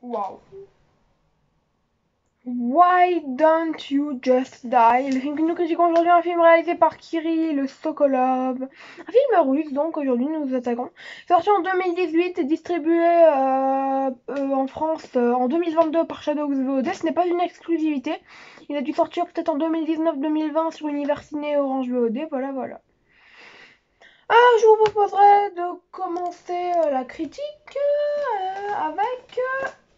Waouh. Why Don't You Just Die? Le film que nous critiquons aujourd'hui, un film réalisé par Kirill Sokolov. Un film russe, donc aujourd'hui nous nous attaquons. Sorti en 2018 et distribué en France en 2022 par Shadows VOD. Ce n'est pas une exclusivité. Il a dû sortir peut-être en 2019-2020 sur Univers Ciné Orange VOD. Voilà, voilà. Je vous proposerai de commencer la critique avec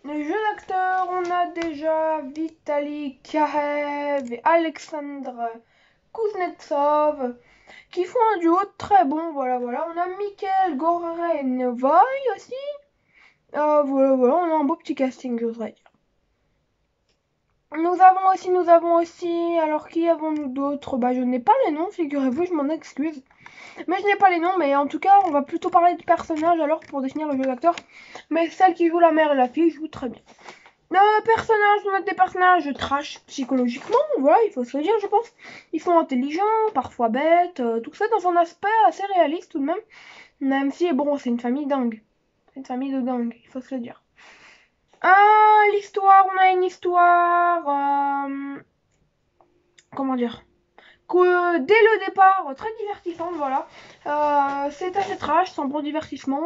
les jeux d'acteurs. On a déjà Vitali Karev et Alexandre Kuznetsov qui font un duo très bon. Voilà, voilà. On a Mikhail Gorenvoy aussi. Voilà, voilà. On a un beau petit casting, j'oserais dire. Nous avons aussi, alors qui avons-nous d'autres? Je n'ai pas les noms, figurez-vous, je m'en excuse. Mais je n'ai pas les noms, mais en tout cas, on va plutôt parler de personnages alors pour définir le jeu d'acteur. Mais celle qui joue la mère et la fille jouent très bien. Personnages, on a des personnages trash psychologiquement, voilà, il faut se le dire, je pense. Ils sont intelligents, parfois bêtes, tout ça dans un aspect assez réaliste tout de même. Même si, bon, c'est une famille dingue. C'est une famille de dingue, il faut se le dire. L'histoire, on a une histoire... comment dire, que dès le départ, très divertissante, voilà. C'est assez trash, c'est un bon divertissement.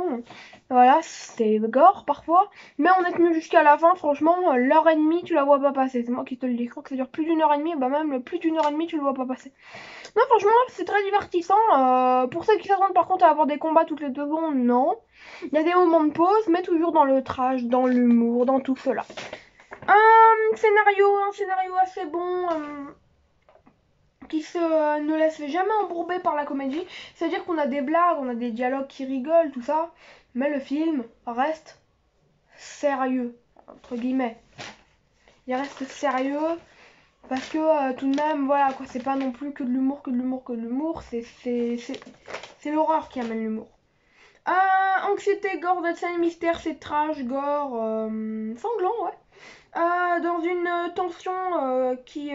Voilà, c'est gore parfois. Mais on est tenu jusqu'à la fin, franchement, l'heure et demie, tu la vois pas passer. C'est moi qui te le dis. Je crois que ça dure plus d'une heure et demie, même plus d'une heure et demie, tu le vois pas passer. Non, franchement, c'est très divertissant. Pour ceux qui s'attendent par contre à avoir des combats toutes les 2 secondes, non. Il y a des moments de pause, mais toujours dans le trash, dans l'humour, dans tout cela. Un scénario assez bon. Qui ne laisse jamais embourber par la comédie. C'est-à-dire qu'on a des blagues, on a des dialogues qui rigolent, tout ça. Mais le film reste sérieux, entre guillemets. Il reste sérieux parce que tout de même, voilà, quoi, c'est pas non plus que de l'humour, c'est l'horreur qui amène l'humour. Anxiété, gore, dead scène, mystère, c'est trash, gore, sanglant, ouais. Dans une tension qui,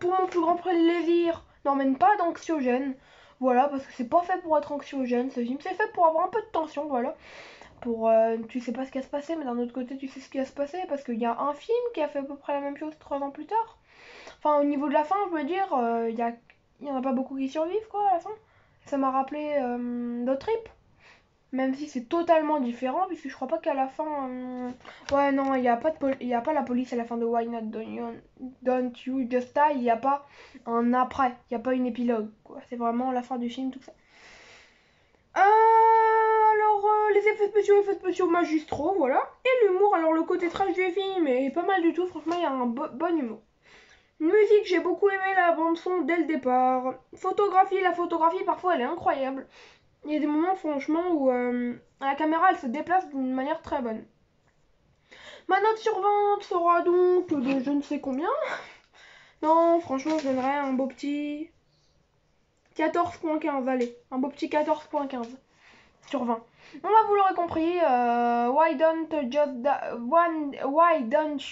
pour mon plus grand plaisir, n'emmène pas d'anxiogène. Voilà, parce que c'est pas fait pour être anxiogène ce film, c'est fait pour avoir un peu de tension, voilà. Tu sais pas ce qui va se passer, mais d'un autre côté, tu sais ce qui va se passer, parce qu'il y a un film qui a fait à peu près la même chose 3 ans plus tard. Enfin, au niveau de la fin, je veux dire, il y en a pas beaucoup qui survivent, quoi, à la fin. Ça m'a rappelé The Trip. Même si c'est totalement différent, puisque je crois pas qu'à la fin... Ouais, non, il n'y a, y a pas la police à la fin de Why Not Don't You Just Die, il n'y a pas un après, il n'y a pas une épilogue, quoi. C'est vraiment la fin du film, tout ça. Les effets spéciaux magistraux, voilà. Et l'humour, alors le côté trash du film est pas mal du tout, franchement, il y a un bon humour. Musique, j'ai beaucoup aimé la bande son dès le départ. Photographie, la photographie parfois elle est incroyable. Il y a des moments franchement où la caméra elle se déplace d'une manière très bonne. Ma note sur 20 sera donc de je ne sais combien. Non, franchement je donnerais un beau petit 14.15, allez, un beau petit 14.15 sur 20. Bon vous l'aurez compris, why don't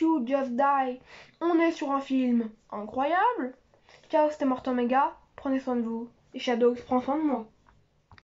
you just die? On est sur un film incroyable. Ciao, c'était Morton Mega, prenez soin de vous. Et Shadows prend soin de moi.